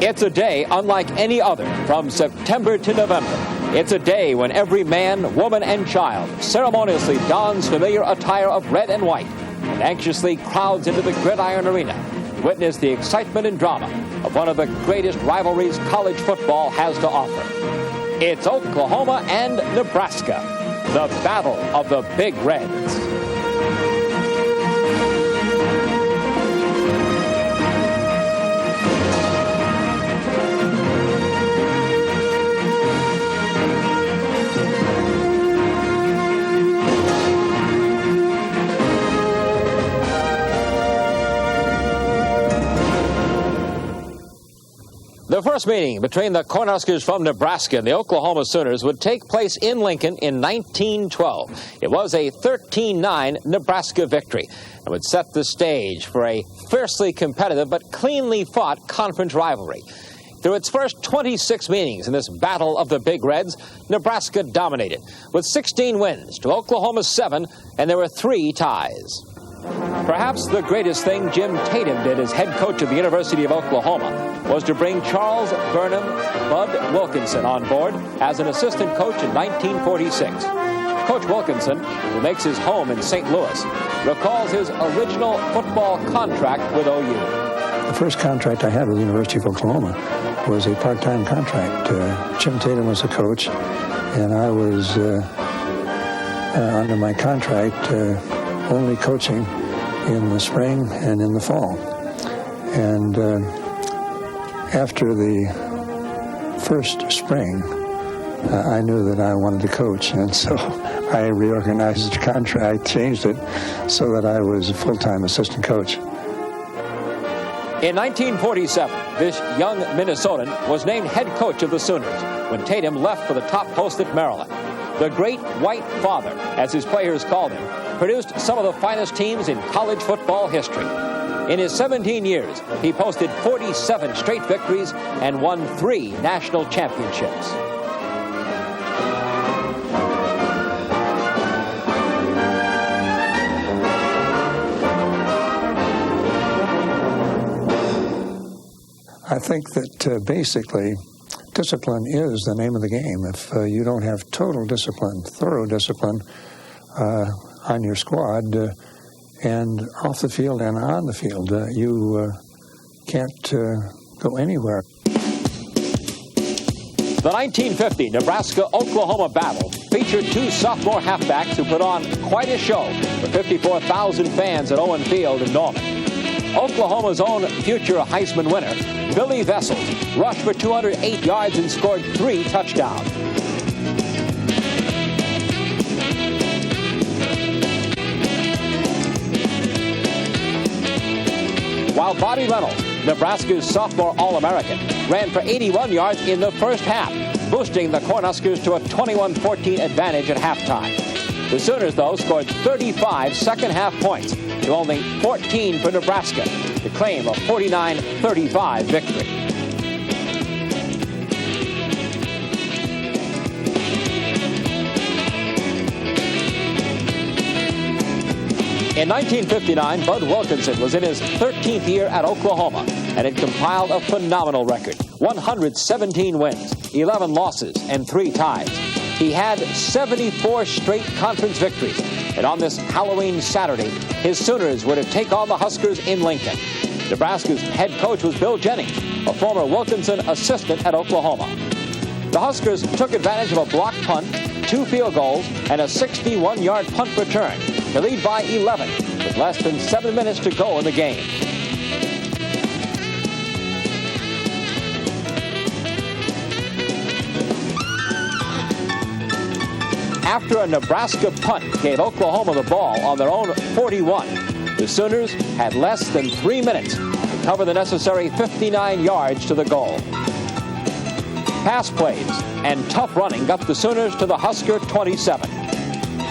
It's a day unlike any other from September to November. It's a day when every man, woman, and child ceremoniously dons familiar attire of red and white and anxiously crowds into the Gridiron Arena to witness the excitement and drama of one of the greatest rivalries college football has to offer. It's Oklahoma and Nebraska, the Battle of the Big Reds. The first meeting between the Cornhuskers from Nebraska and the Oklahoma Sooners would take place in Lincoln in 1912. It was a 13-9 Nebraska victory and would set the stage for a fiercely competitive but cleanly fought conference rivalry. Through its first 26 meetings in this battle of the Big Reds, Nebraska dominated with 16 wins to Oklahoma's 7, and there were 3 ties. Perhaps the greatest thing Jim Tatum did as head coach of the University of Oklahoma was to bring Charles Burnham Bud Wilkinson on board as an assistant coach in 1946. Coach Wilkinson, who makes his home in St. Louis, recalls his original football contract with OU. The first contract I had with the University of Oklahoma was a part-time contract. Jim Tatum was the coach, and I was under my contract only coaching in the spring and in the fall. And after the first spring, I knew that I wanted to coach, and so I reorganized the contract, changed it so that I was a full-time assistant coach. In 1947, this young Minnesotan was named head coach of the Sooners when Tatum left for the top post at Maryland. The Great White Father, as his players called him, produced some of the finest teams in college football history. In his 17 years, he posted 47 straight victories and won 3 national championships. I think that basically discipline is the name of the game. If you don't have total discipline, thorough discipline on your squad and off the field and on the field, you can't go anywhere. The 1950 Nebraska-Oklahoma battle featured 2 sophomore halfbacks who put on quite a show for 54,000 fans at Owen Field in Norman. Oklahoma's own future Heisman winner, Billy Vessels, rushed for 208 yards and scored 3 touchdowns. While Bobby Reynolds, Nebraska's sophomore All-American, ran for 81 yards in the first half, boosting the Cornhuskers to a 21-14 advantage at halftime. The Sooners, though, scored 35 second-half points to only 14 for Nebraska to claim a 49-35 victory. In 1959, Bud Wilkinson was in his 13th year at Oklahoma and had compiled a phenomenal record: 117 wins, 11 losses, and 3 ties. He had 74 straight conference victories, and on this Halloween Saturday, his Sooners were to take on the Huskers in Lincoln. Nebraska's head coach was Bill Jennings, a former Wilkinson assistant at Oklahoma. The Huskers took advantage of a blocked punt, 2 field goals, and a 61-yard punt return to lead by 11 with less than 7 minutes to go in the game. After a Nebraska punt gave Oklahoma the ball on their own 41, the Sooners had less than 3 minutes to cover the necessary 59 yards to the goal. Pass plays and tough running got the Sooners to the Husker 27.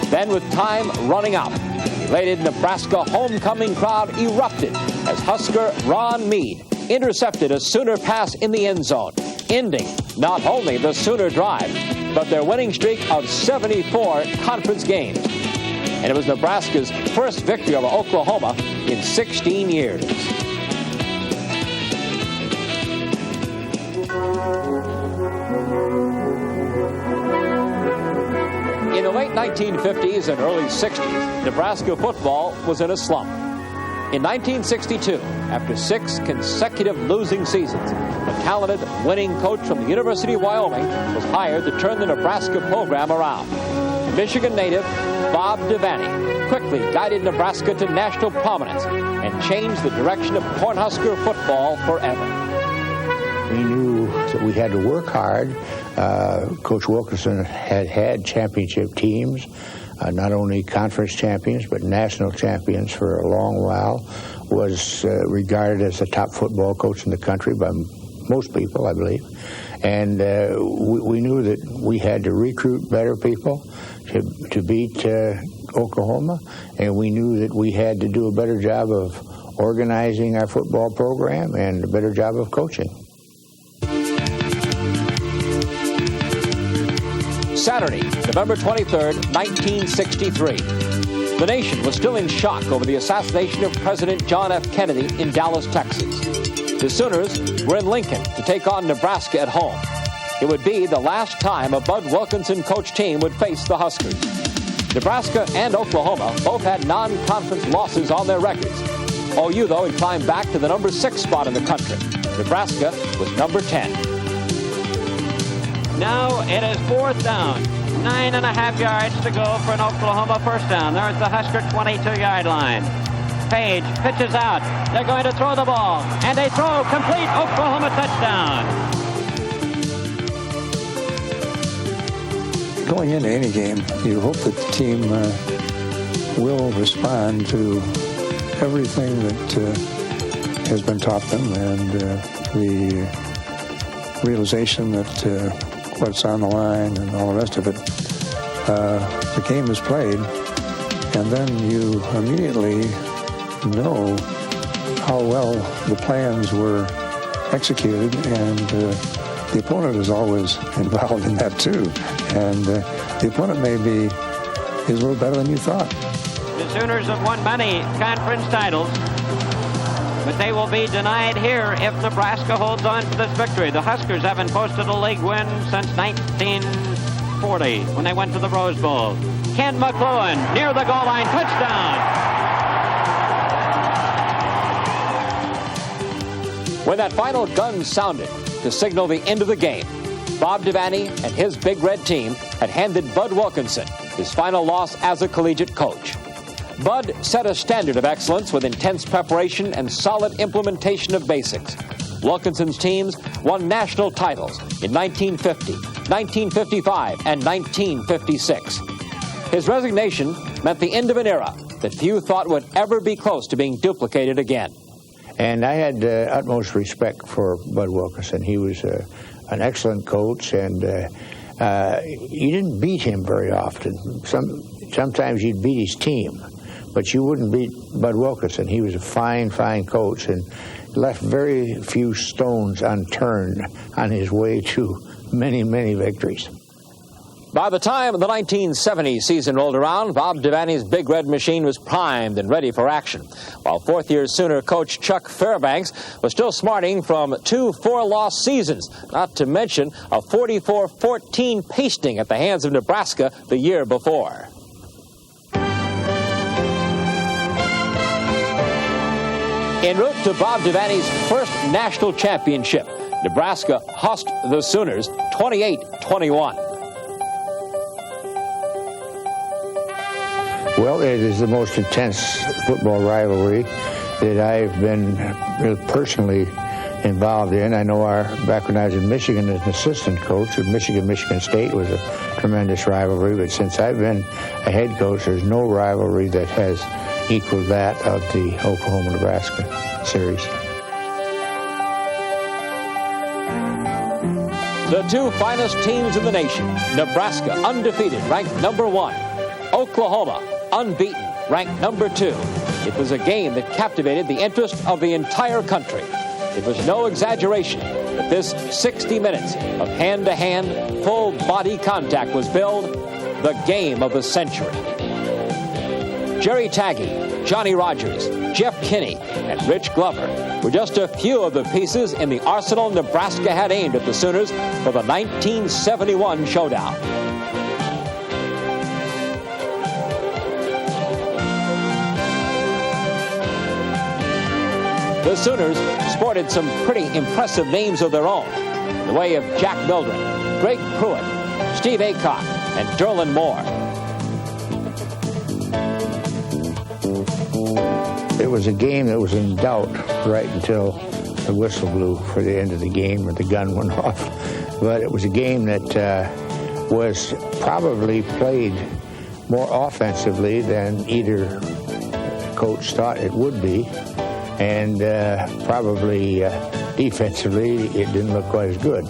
Then, with time running out, the elated Nebraska homecoming crowd erupted as Husker Ron Mead intercepted a Sooner pass in the end zone, ending not only the Sooner drive, but their winning streak of 74 conference games. And it was Nebraska's first victory over Oklahoma in 16 years. the late 1950s and early 60s, Nebraska football was in a slump. In 1962, after 6 consecutive losing seasons, the talented, winning coach from the University of Wyoming was hired to turn the Nebraska program around. Michigan native Bob Devaney quickly guided Nebraska to national prominence and changed the direction of Cornhusker football forever. We knew that we had to work hard. Coach Wilkinson had championship teams, not only conference champions, but national champions for a long while, was regarded as the top football coach in the country by most people, I believe. And we knew that we had to recruit better people to beat Oklahoma, and we knew that we had to do a better job of organizing our football program and a better job of coaching. Saturday, November 23rd, 1963. The nation was still in shock over the assassination of President John F. Kennedy in Dallas, Texas. The Sooners were in Lincoln to take on Nebraska at home. It would be the last time a Bud Wilkinson coach team would face the Huskers. Nebraska and Oklahoma both had non-conference losses on their records. OU, though, had climbed back to the number 6 spot in the country. Nebraska was number 10. Now it is 4th down. 9.5 yards to go for an Oklahoma first down. There's the Husker 22-yard line. Page pitches out. They're going to throw the ball. And they throw complete. Oklahoma touchdown. Going into any game, you hope that the team will respond to everything that has been taught them, and the realization that what's on the line and all the rest of it. The game is played, and then you immediately know how well the plans were executed, and the opponent is always involved in that too. And the opponent is a little better than you thought. The Sooners have won many conference titles, but they will be denied here if Nebraska holds on to this victory. The Huskers haven't posted a league win since 1940 when they went to the Rose Bowl. Ken McClellan near the goal line, touchdown. When that final gun sounded to signal the end of the game, Bob Devaney and his Big Red team had handed Bud Wilkinson his final loss as a collegiate coach. Bud set a standard of excellence with intense preparation and solid implementation of basics. Wilkinson's teams won national titles in 1950, 1955, and 1956. His resignation meant the end of an era that few thought would ever be close to being duplicated again. And I had utmost respect for Bud Wilkinson. He was an excellent coach, and you didn't beat him very often. Sometimes you'd beat his team, but you wouldn't beat Bud Wilkinson. He was a fine, fine coach and left very few stones unturned on his way to many, many victories. By the time the 1970 season rolled around, Bob Devaney's Big Red machine was primed and ready for action, while fourth-year Sooner coach Chuck Fairbanks was still smarting from 2 4-loss seasons, not to mention a 44-14 pasting at the hands of Nebraska the year before. En route to Bob Devaney's first national championship, Nebraska husked the Sooners 28-21. Well, it is the most intense football rivalry that I've been personally involved in. I know back when I was in Michigan as an assistant coach at Michigan State was a tremendous rivalry, but since I've been a head coach, there's no rivalry that has equaled that of the Oklahoma-Nebraska series. The 2 finest teams in the nation, Nebraska undefeated, ranked number 1. Oklahoma unbeaten, ranked number 2. It was a game that captivated the interest of the entire country. It was no exaggeration that this 60 minutes of hand-to-hand, full-body contact was billed the game of the century. Jerry Taggy, Johnny Rogers, Jeff Kinney, and Rich Glover were just a few of the pieces in the arsenal Nebraska had aimed at the Sooners for the 1971 showdown. the Sooners sported some pretty impressive names of their own, in the way of Jack Mildred, Greg Pruitt, Steve Aycock, and Derlin Moore. It was a game that was in doubt right until the whistle blew for the end of the game or the gun went off. But it was a game that was probably played more offensively than either coach thought it would be. And probably defensively, it didn't look quite as good.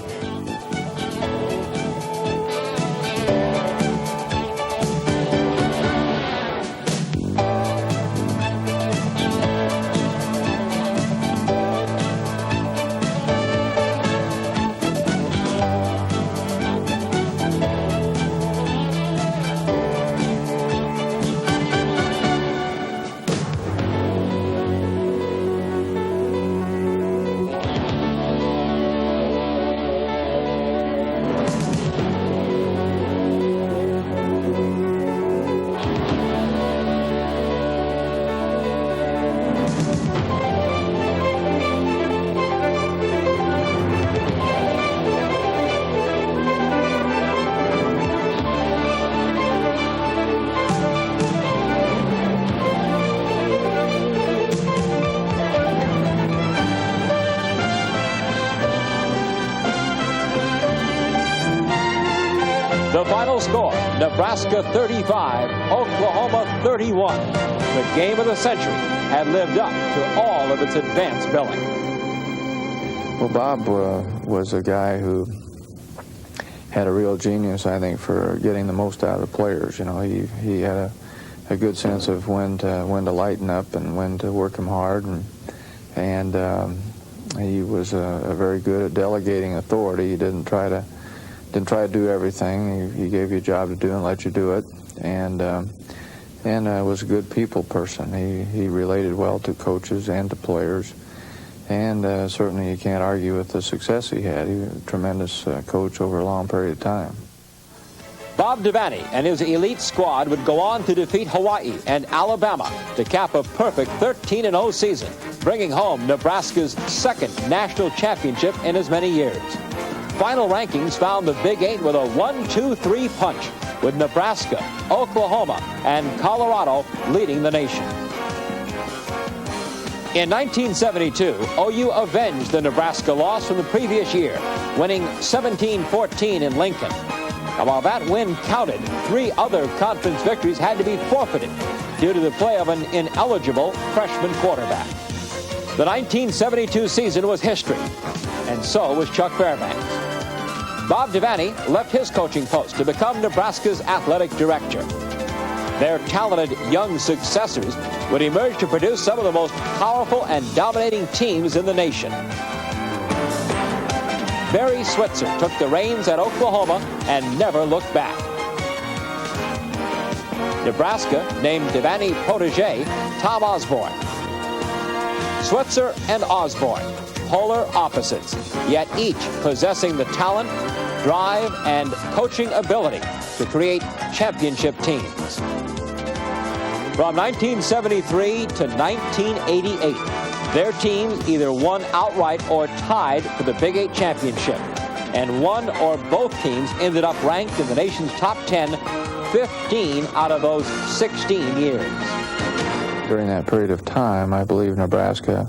The final score, Nebraska 35, Oklahoma 31. The game of the century had lived up to all of its advanced billing. Well, Bob was a guy who had a real genius, I think, for getting the most out of the players. You know, he had a good sense of when to lighten up and when to work them hard, and he was very good at delegating authority. He didn't try to do everything. He gave you a job to do and let you do it, and was a good people person. He related well to coaches and to players, and certainly you can't argue with the success he had. He was a tremendous coach over a long period of time. Bob Devaney and his elite squad would go on to defeat Hawaii and Alabama to cap a perfect 13-0 season, bringing home Nebraska's second national championship in as many years. Final rankings found the Big Eight with a 1-2-3 punch, with Nebraska, Oklahoma, and Colorado leading the nation. In 1972, OU avenged the Nebraska loss from the previous year, winning 17-14 in Lincoln. And while that win counted, 3 other conference victories had to be forfeited due to the play of an ineligible freshman quarterback. The 1972 season was history, and so was Chuck Fairbanks. Bob Devaney left his coaching post to become Nebraska's athletic director. Their talented young successors would emerge to produce some of the most powerful and dominating teams in the nation. Barry Switzer took the reins at Oklahoma and never looked back. Nebraska named Devaney protege Tom Osborne. Switzer and Osborne, polar opposites, yet each possessing the talent, drive, and coaching ability to create championship teams. From 1973 to 1988, their teams either won outright or tied for the Big Eight championship, and one or both teams ended up ranked in the nation's top 10 15 out of those 16 years. During that period of time, I believe Nebraska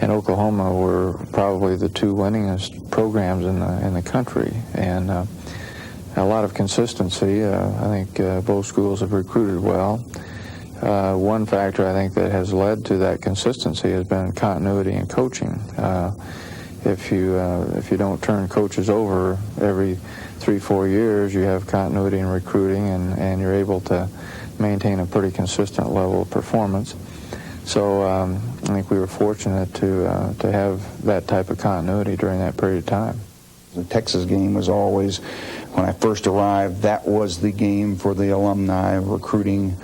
and Oklahoma were probably the 2 winningest programs in the country, and a lot of consistency. I think both schools have recruited well. One factor I think that has led to that consistency has been continuity in coaching. If you don't turn coaches over every 3-4 years, you have continuity in recruiting, and you're able to maintain a pretty consistent level of performance. So I think we were fortunate to have that type of continuity during that period of time. The Texas game was always, when I first arrived, that was the game for the alumni recruiting.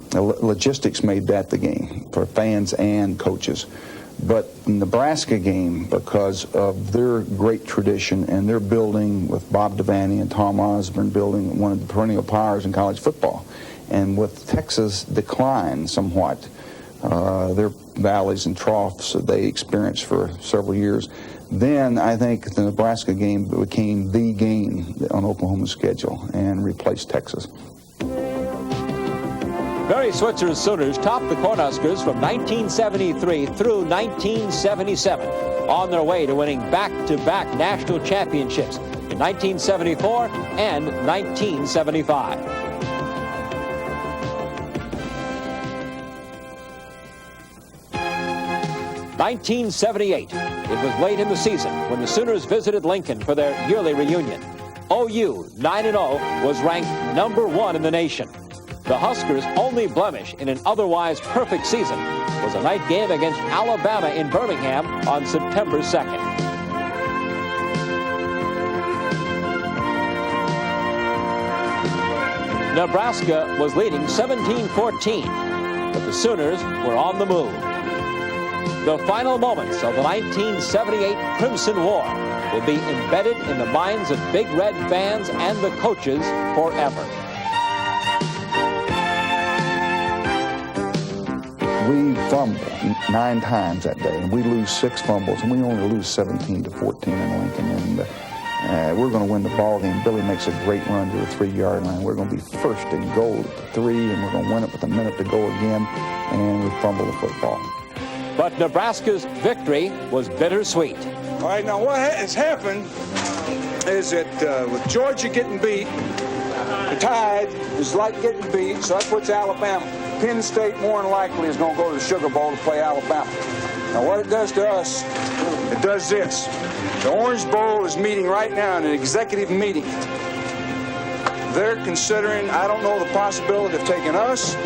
The logistics made that the game for fans and coaches. But the Nebraska game, because of their great tradition and their building with Bob Devaney and Tom Osborne building one of the perennial powers in college football, and with Texas decline somewhat, their valleys and troughs that they experienced for several years. Then I think the Nebraska game became the game on Oklahoma's schedule and replaced Texas. Barry Switzer's Sooners topped the Cornhuskers from 1973 through 1977, on their way to winning back-to-back national championships in 1974 and 1975. (1978). It was late in the season when the Sooners visited Lincoln for their yearly reunion. OU, 9-0, was ranked #1 in the nation. The Huskers' only blemish in an otherwise perfect season was a night game against Alabama in Birmingham on September 2nd. Nebraska was leading 17-14, but the Sooners were on the move. The final moments of the 1978 Crimson War will be embedded in the minds of Big Red fans and the coaches forever. We fumbled 9 times that day, and we lose 6 fumbles, and we only lose 17-14 in Lincoln. And we're going to win the ball game. Billy makes a great run to the 3-yard line. We're going to be first and goal at the 3, and we're going to win it with a minute to go again, and we fumble the football. But Nebraska's victory was bittersweet. All right, now what has happened is that with Georgia getting beat, the Tide is like getting beat, so that puts Alabama. Penn State more than likely is going to go to the Sugar Bowl to play Alabama. Now what it does to us, it does this. The Orange Bowl is meeting right now in an executive meeting. They're considering, I don't know, the possibility of taking us,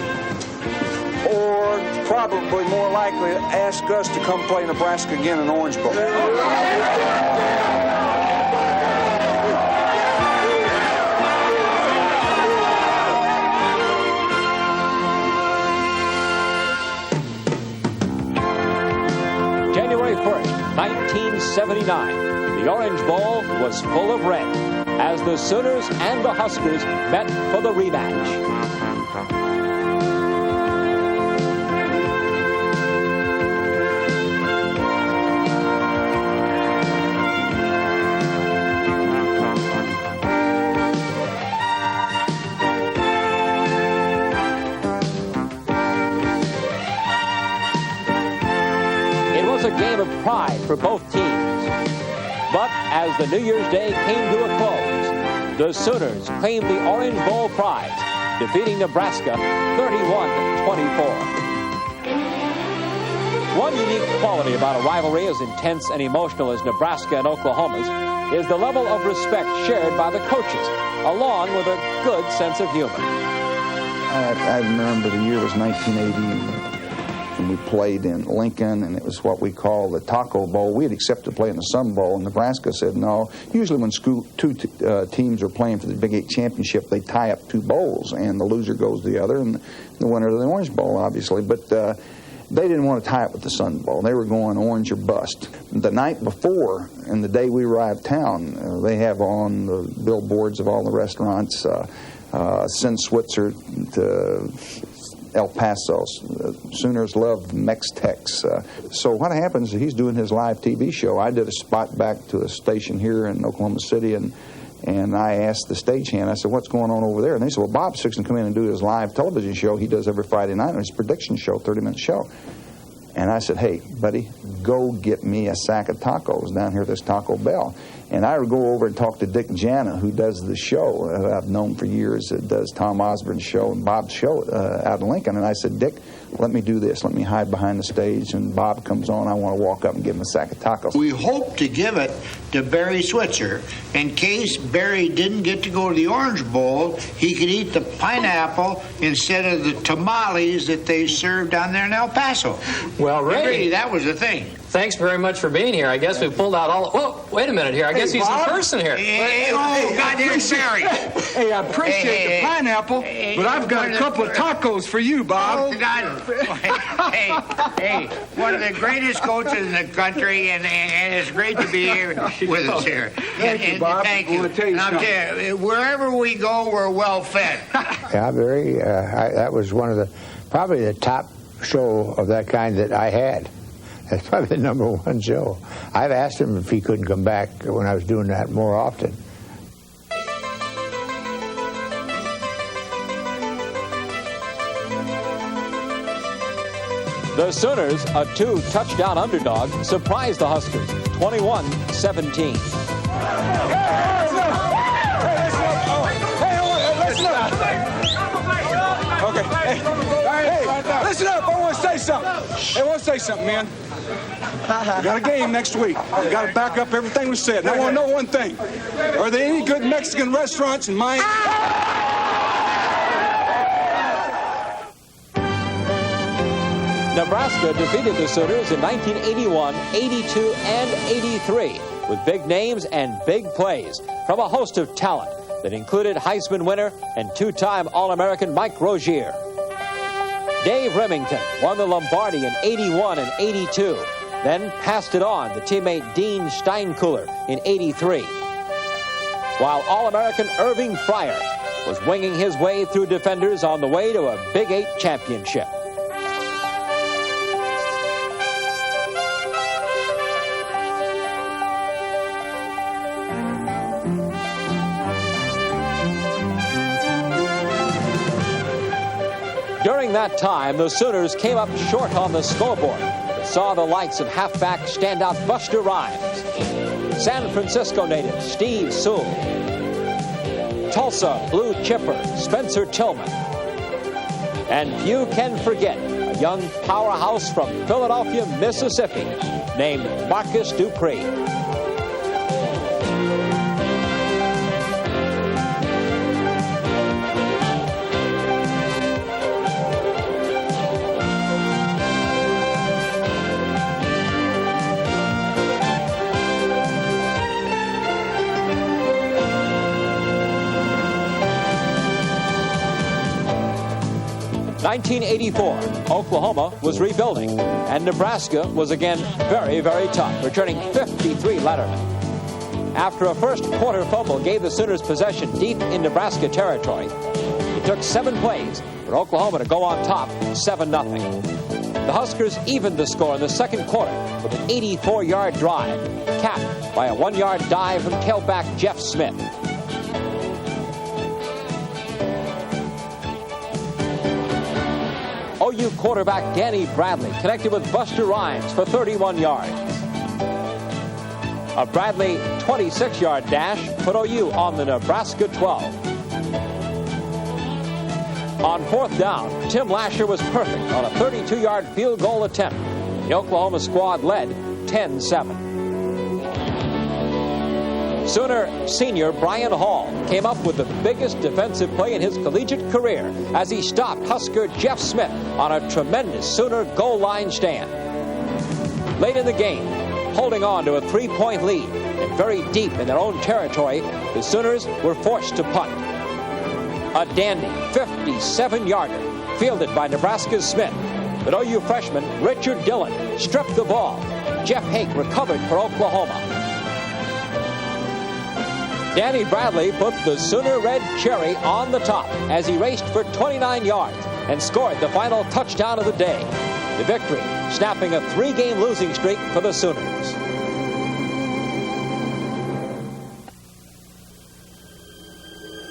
or probably more likely to ask us to come play Nebraska again in the Orange Bowl. January 1st, 1979, the Orange Bowl was full of red as the Sooners and the Huskers met for the rematch. A game of pride for both teams. But as the New Year's Day came to a close, the Sooners claimed the Orange Bowl prize, defeating Nebraska 31-24. One unique quality about a rivalry as intense and emotional as Nebraska and Oklahoma's is the level of respect shared by the coaches, along with a good sense of humor. I remember the year was 1980. And we played in Lincoln, and it was what we call the Taco Bowl. We had accepted to play in the Sun Bowl, and Nebraska said no. Usually when two teams are playing for the Big 8 championship, they tie up 2 bowls, and the loser goes to the other, and the winner of the Orange Bowl, obviously. But they didn't want to tie up with the Sun Bowl. They were going orange or bust. The night before, and the day we arrived town, they have on the billboards of all the restaurants, send Switzer to El Paso. Sooners love Mex-Tex. So what happens is he's doing his live TV show. I did a spot back to a station here in Oklahoma City, and I asked the stagehand, I said, what's going on over there? And they said, well, Bob's fixing to come in and do his live television show he does every Friday night, his prediction show, 30-minute show. And I said, hey, buddy, go get me a sack of tacos down here at this Taco Bell. And I would go over and talk to Dick Jana, who does the show I've known for years, that does Tom Osborne's show and Bob's show out in Lincoln. And I said, Dick, let me do this. Let me hide behind the stage. And Bob comes on. I want to walk up and give him a sack of tacos. We hope to give it to Barry Switzer. In case Barry didn't get to go to the Orange Bowl, he could eat the pineapple instead of the tamales that they served down there in El Paso. Well, Ray, really, that was the thing. Thanks very much for being here. I guess we pulled out all... Whoa, wait a minute here. I guess he's in person here. God, there's Barry. Hey, I appreciate the pineapple, but I've got a couple of tacos for you, Bob. Oh, God. Hey, one of the greatest coaches in the country, and it's great to be here with us here. Thank you, Bob. Thank you. I want to tell you and I'll tell you, wherever we go, we're well fed. Yeah, Barry, that was one of the, probably the top show of that kind that I had. That's probably the #1 show. I've asked him if he couldn't come back when I was doing that more often. The Sooners, a 2-touchdown underdog, surprised the Huskers, 21-17. Okay. Hey, listen up. I want to say something. Hey, I want to say something, man. We got a game next week. We got to back up everything we said. And I want to know one thing. Are there any good Mexican restaurants in Miami? Nebraska defeated the Sooners in 1981, 82, and 83 with big names and big plays from a host of talent that included Heisman winner and 2-time All-American Mike Rozier. Dave Remington won the Lombardi in 81 and 82, then passed it on to teammate Dean Steinkuhler in 83. While All-American Irving Fryer was winging his way through defenders on the way to a Big 8 championship. During that time, the Sooners came up short on the scoreboard, but saw the likes of halfback standout Buster Rhymes, San Francisco native Steve Sewell, Tulsa blue chipper Spencer Tillman, and few can forget a young powerhouse from Philadelphia, Mississippi, named Marcus Dupree. In 1984, Oklahoma was rebuilding, and Nebraska was again very, very tough, returning 53 Lettermen. After a first quarter fumble gave the Sooners possession deep in Nebraska territory, it took 7 plays for Oklahoma to go on top 7-0. The Huskers evened the score in the second quarter with an 84-yard drive, capped by a 1-yard dive from tailback Jeff Smith. OU quarterback Danny Bradley connected with Buster Rhymes for 31 yards. A Bradley 26-yard dash put OU on the Nebraska 12. On 4th down, Tim Lasher was perfect on a 32-yard field goal attempt. The Oklahoma squad led 10-7. Sooner senior Brian Hall came up with the biggest defensive play in his collegiate career as he stopped Husker Jeff Smith on a tremendous Sooner goal line stand. Late in the game, holding on to a 3-point lead and very deep in their own territory, the Sooners were forced to punt. A dandy 57-yarder fielded by Nebraska's Smith, but OU freshman Richard Dillon stripped the ball. Jeff Hake recovered for Oklahoma. Danny Bradley put the Sooner red cherry on the top as he raced for 29 yards and scored the final touchdown of the day. The victory snapping a 3-game losing streak for the Sooners.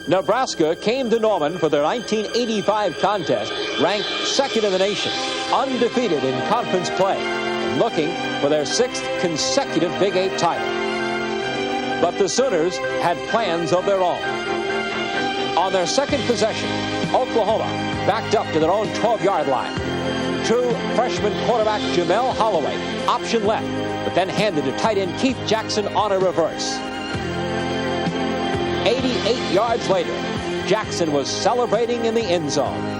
Nebraska came to Norman for their 1985 contest, ranked 2nd in the nation, undefeated in conference play, and looking for their 6th consecutive Big 8 title. But the Sooners had plans of their own. On their second possession, Oklahoma backed up to their own 12-yard line. True freshman quarterback Jamel Holloway option left, but then handed to tight end Keith Jackson on a reverse. 88 yards later, Jackson was celebrating in the end zone.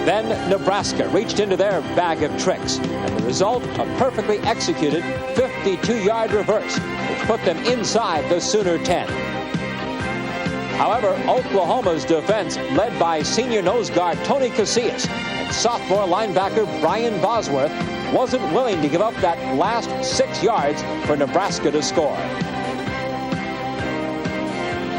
Then Nebraska reached into their bag of tricks, and the result, a perfectly executed 52-yard reverse, which put them inside the Sooner 10. However, Oklahoma's defense, led by senior nose guard Tony Casillas and sophomore linebacker Brian Bosworth, wasn't willing to give up that last 6 yards for Nebraska to score.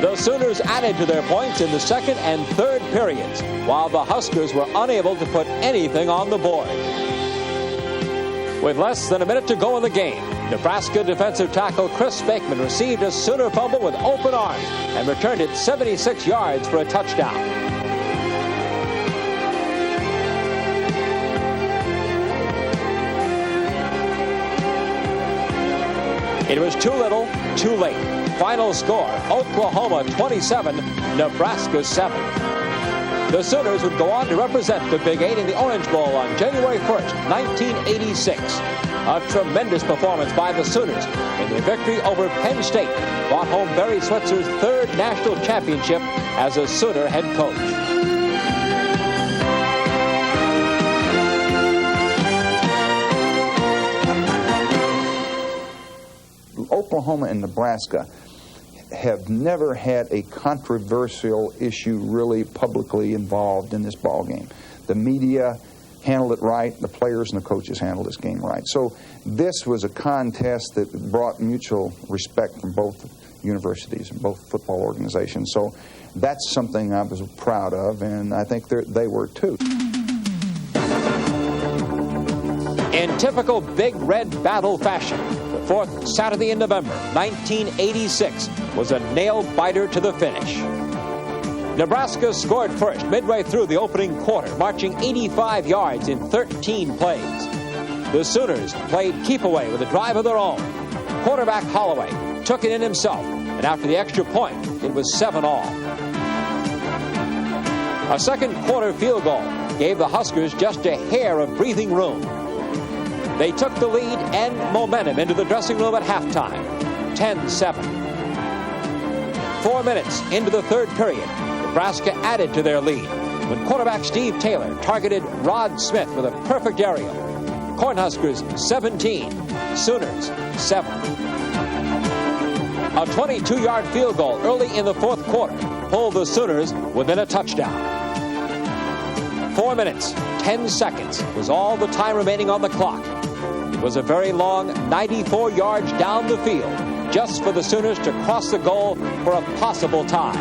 The Sooners added to their points in the second and third periods, while the Huskers were unable to put anything on the board. With less than a minute to go in the game, Nebraska defensive tackle Chris Bakeman received a Sooner fumble with open arms and returned it 76 yards for a touchdown. It was too little, too late. Final score, Oklahoma 27, Nebraska 7. The Sooners would go on to represent the Big Eight in the Orange Bowl on January 1st, 1986. A tremendous performance by the Sooners in their victory over Penn State brought home Barry Switzer's third national championship as a Sooner head coach. Oklahoma and Nebraska have never had a controversial issue really publicly involved in this ball game. The media handled it right. The players and the coaches handled this game right. So this was a contest that brought mutual respect from both universities and both football organizations. So that's something I was proud of, and I think they were too. In typical Big Red Battle fashion, the fourth Saturday in November, 1986, was a nail-biter to the finish. Nebraska scored first midway through the opening quarter, marching 85 yards in 13 plays. The Sooners played keep-away with a drive of their own. Quarterback Holloway took it in himself, and after the extra point, it was 7-all. A second quarter field goal gave the Huskers just a hair of breathing room. They took the lead and momentum into the dressing room at halftime, 10-7. 4 minutes into the third period, Nebraska added to their lead when quarterback Steve Taylor targeted Rod Smith with a perfect aerial. Cornhuskers 17, Sooners 7. A 22-yard field goal early in the fourth quarter pulled the Sooners within a touchdown. 4 minutes, 10 seconds was all the time remaining on the clock. It was a very long 94 yards down the field just for the Sooners to cross the goal for a possible tie.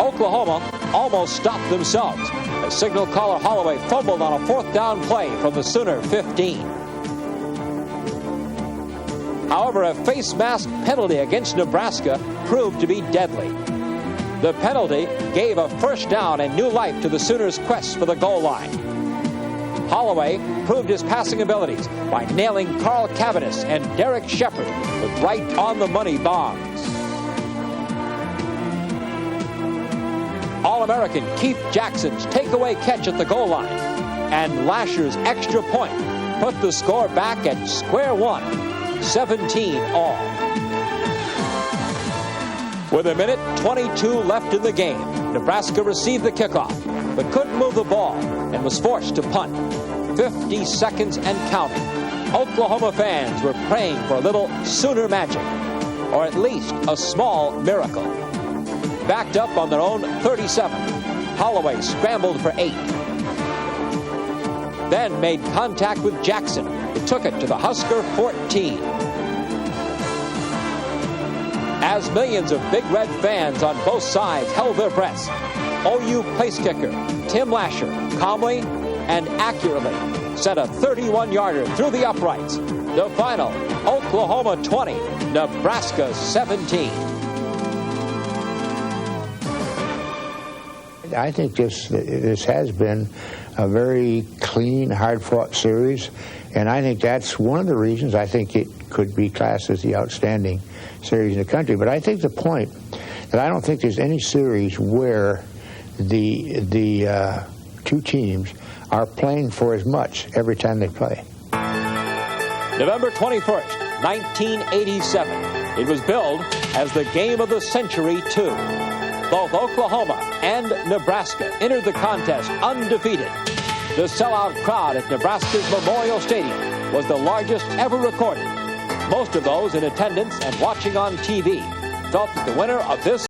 Oklahoma almost stopped themselves as signal caller Holloway fumbled on a fourth down play from the Sooner 15. However, a face mask penalty against Nebraska proved to be deadly. The penalty gave a first down and new life to the Sooners' quest for the goal line. Holloway proved his passing abilities by nailing Carl Cavanis and Derek Shepard with right-on-the-money bombs. All-American Keith Jackson's takeaway catch at the goal line and Lasher's extra point put the score back at square one, 17-all. With a minute 22 left in the game, Nebraska received the kickoff, but couldn't move the ball and was forced to punt. 50 seconds and counting. Oklahoma fans were praying for a little Sooner magic, or at least a small miracle. Backed up on their own 37, Holloway scrambled for 8. Then made contact with Jackson, who took it to the Husker 14. As millions of Big Red fans on both sides held their breaths, OU place kicker Tim Lasher calmly and accurately set a 31-yarder through the uprights. The final, Oklahoma 20, Nebraska 17. I think this has been a very clean, hard-fought series, and I think that's one of the reasons I think it could be classed as the outstanding series in the country. But I think the point that I don't think there's any series where the two teams are playing for as much every time they play. November 21st, 1987. It was billed as the game of the century, too. Both Oklahoma and Nebraska entered the contest undefeated. The sellout crowd at Nebraska's Memorial Stadium was the largest ever recorded. Most of those in attendance and watching on TV felt that the winner of this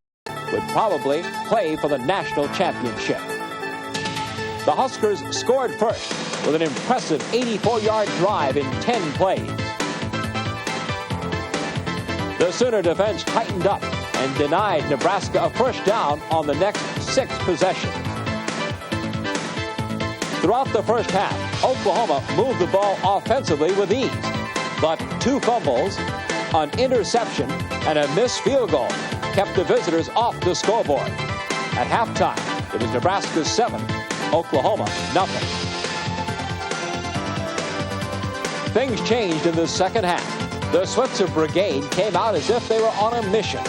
would probably play for the national championship. The Huskers scored first with an impressive 84-yard drive in 10 plays. The Sooner defense tightened up and denied Nebraska a first down on the next 6 possessions. Throughout the first half, Oklahoma moved the ball offensively with ease, but 2 fumbles, an interception, and a missed field goal kept the visitors off the scoreboard. At halftime, it was Nebraska 7, Oklahoma nothing. Things changed in the second half. The Switzer Brigade came out as if they were on a mission.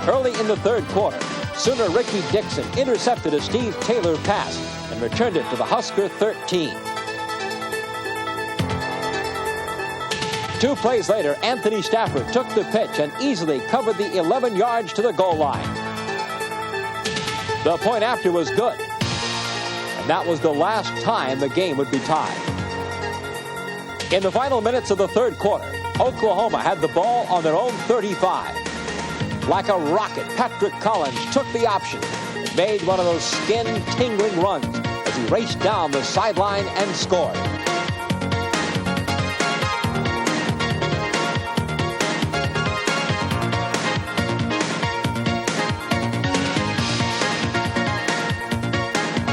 Early in the third quarter, Sooner Ricky Dixon intercepted a Steve Taylor pass and returned it to the Husker 13. 2 plays later, Anthony Stafford took the pitch and easily covered the 11 yards to the goal line. The point after was good, and that was the last time the game would be tied. In the final minutes of the third quarter, Oklahoma had the ball on their own 35. Like a rocket, Patrick Collins took the option and made one of those skin-tingling runs as he raced down the sideline and scored.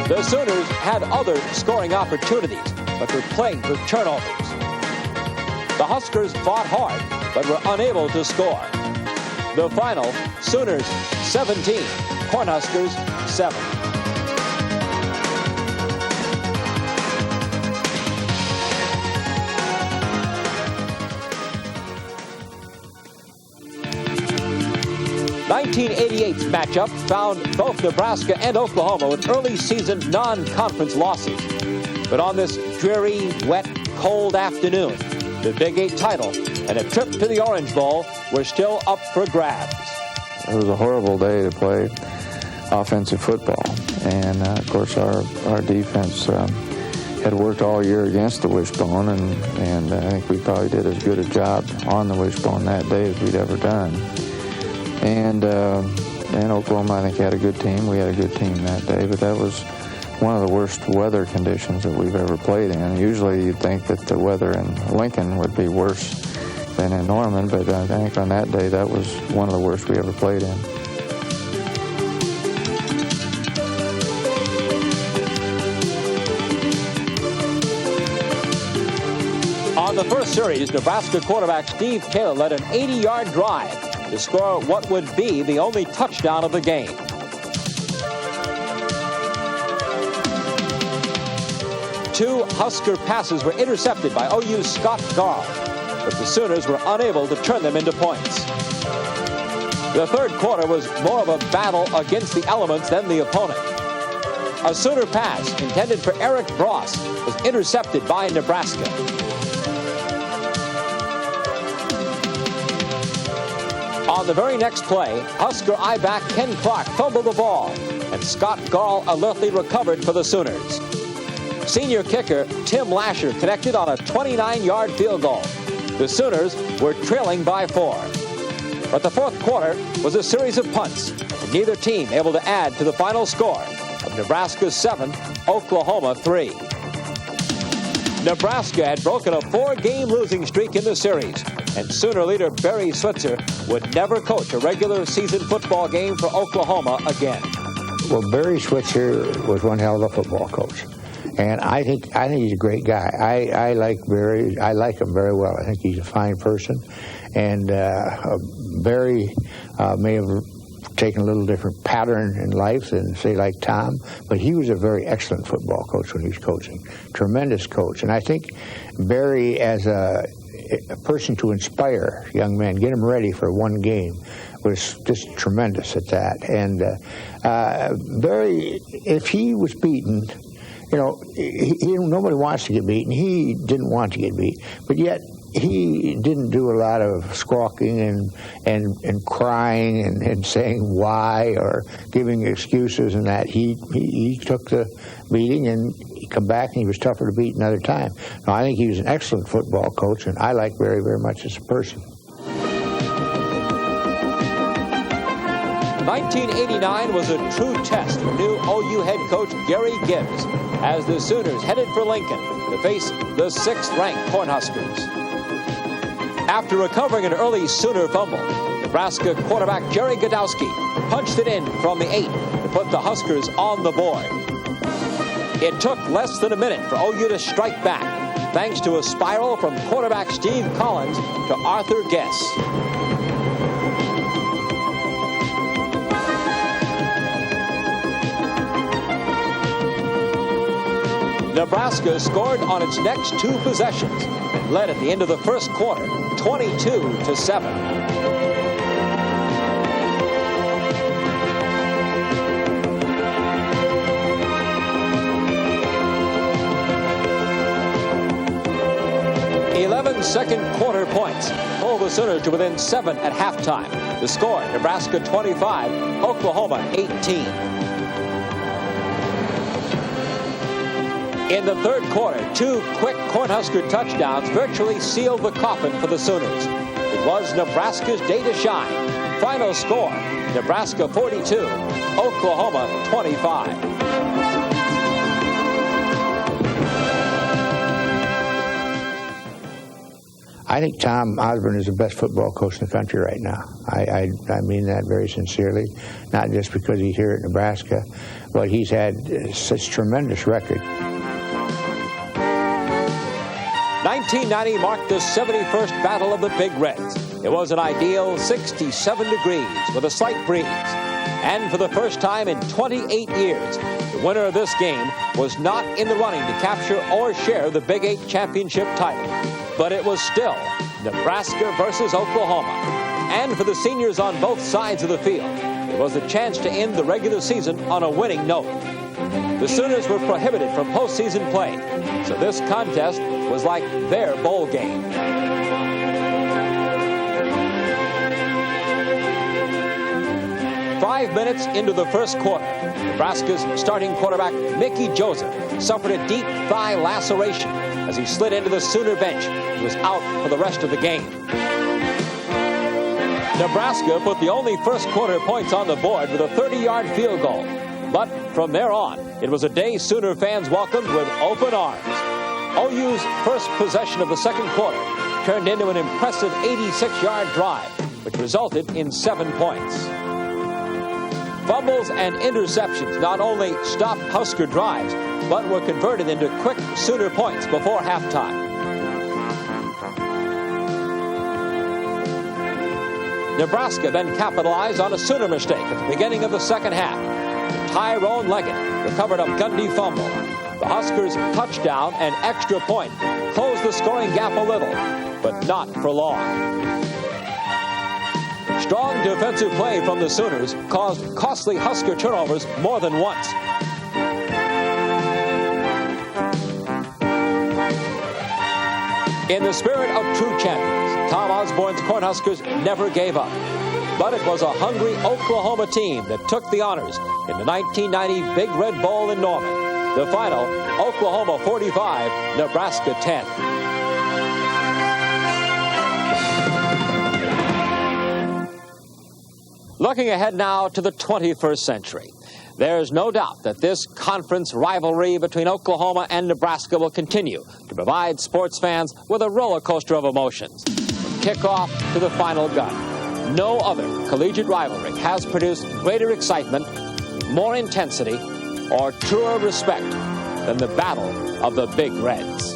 The Sooners had other scoring opportunities, but were plagued with turnovers. The Huskers fought hard, but were unable to score. The final, Sooners 17, Cornhuskers 7. The 1988's matchup found both Nebraska and Oklahoma with early season non-conference losses. But on this dreary, wet, cold afternoon, the Big 8 title and a trip to the Orange Bowl were still up for grabs. It was a horrible day to play offensive football. And, of course, our defense had worked all year against the wishbone, and I think we probably did as good a job on the wishbone that day as we'd ever done. And Oklahoma, I think, had a good team. We had a good team that day, but that was one of the worst weather conditions that we've ever played in. Usually you'd think that the weather in Lincoln would be worse than in Norman, but I think on that day that was one of the worst we ever played in. On the first series, Nebraska quarterback Steve Taylor led an 80-yard drive to score what would be the only touchdown of the game. Two Husker passes were intercepted by OU's Scott Garl, but the Sooners were unable to turn them into points. The third quarter was more of a battle against the elements than the opponent. A Sooner pass intended for Eric Bross was intercepted by Nebraska. On the very next play, Husker I-back Ken Clark fumbled the ball, and Scott Garl alertly recovered for the Sooners. Senior kicker Tim Lasher connected on a 29-yard field goal. The Sooners were trailing by 4. But the fourth quarter was a series of punts, and neither team able to add to the final score of Nebraska 7, Oklahoma 3. Nebraska had broken a 4-game losing streak in the series, and Sooner leader Barry Switzer would never coach a regular season football game for Oklahoma again. Well, Barry Switzer was one hell of a football coach. And I think he's a great guy. I like Barry. I like him very well. I think he's a fine person. And Barry may have taken a little different pattern in life than, say, like Tom, but he was a very excellent football coach when he was coaching. Tremendous coach. And I think Barry, as a person to inspire young men, get them ready for one game, was just tremendous at that. And Barry, if he was beaten, you know, nobody wants to get beaten. He didn't want to get beat, but yet he didn't do a lot of squawking and crying and saying why or giving excuses and that. He took the beating and he come back and he was tougher to beat another time. Now, I think he was an excellent football coach, and I like Barry very much as a person. 1989 was a true test for new OU head coach Gary Gibbs as the Sooners headed for Lincoln to face the 6th-ranked Cornhuskers. After recovering an early Sooner fumble, Nebraska quarterback Jerry Godowski punched it in from the 8 to put the Huskers on the board. It took less than a minute for OU to strike back, thanks to a spiral from quarterback Steve Collins to Arthur Guess. Nebraska scored on its next 2 possessions and led at the end of the first quarter, 22-7. Second quarter points pulled the Sooners to within 7 at halftime. The score, Nebraska 25, Oklahoma 18. In the third quarter, 2 quick Cornhusker touchdowns virtually sealed the coffin for the Sooners. It was Nebraska's day to shine. Final score, Nebraska 42, Oklahoma 25. I think Tom Osborne is the best football coach in the country right now. I mean that very sincerely, not just because he's here at Nebraska, but he's had such tremendous record. 1990 marked the 71st Battle of the Big Reds. It was an ideal 67 degrees with a slight breeze. And for the first time in 28 years, the winner of this game was not in the running to capture or share the Big 8 championship title. But it was still Nebraska versus Oklahoma. And for the seniors on both sides of the field, it was a chance to end the regular season on a winning note. The Sooners were prohibited from postseason play, so this contest was like their bowl game. Five minutes into the first quarter, Nebraska's starting quarterback, Mickey Joseph, suffered a deep thigh laceration as he slid into the Sooner bench. He was out for the rest of the game. Nebraska put the only first quarter points on the board with a 30-yard field goal. But from there on, it was a day Sooner fans welcomed with open arms. OU's first possession of the second quarter turned into an impressive 86-yard drive, which resulted in 7 points. Fumbles and interceptions not only stopped Husker drives, but were converted into quick Sooner points before halftime. Nebraska then capitalized on a Sooner mistake at the beginning of the second half. Tyrone Leggett recovered a Gundy fumble. The Huskers' touchdown and extra point closed the scoring gap a little, but not for long. Strong defensive play from the Sooners caused costly Husker turnovers more than once. In the spirit of true champions, Tom Osborne's Cornhuskers never gave up. But it was a hungry Oklahoma team that took the honors in the 1990 Big Red Bowl in Norman. The final, Oklahoma 45, Nebraska 10. Looking ahead now to the 21st century, there's no doubt that this conference rivalry between Oklahoma and Nebraska will continue to provide sports fans with a roller coaster of emotions. From kickoff to the final gun, no other collegiate rivalry has produced greater excitement, more intensity, or truer respect than the Battle of the Big Reds.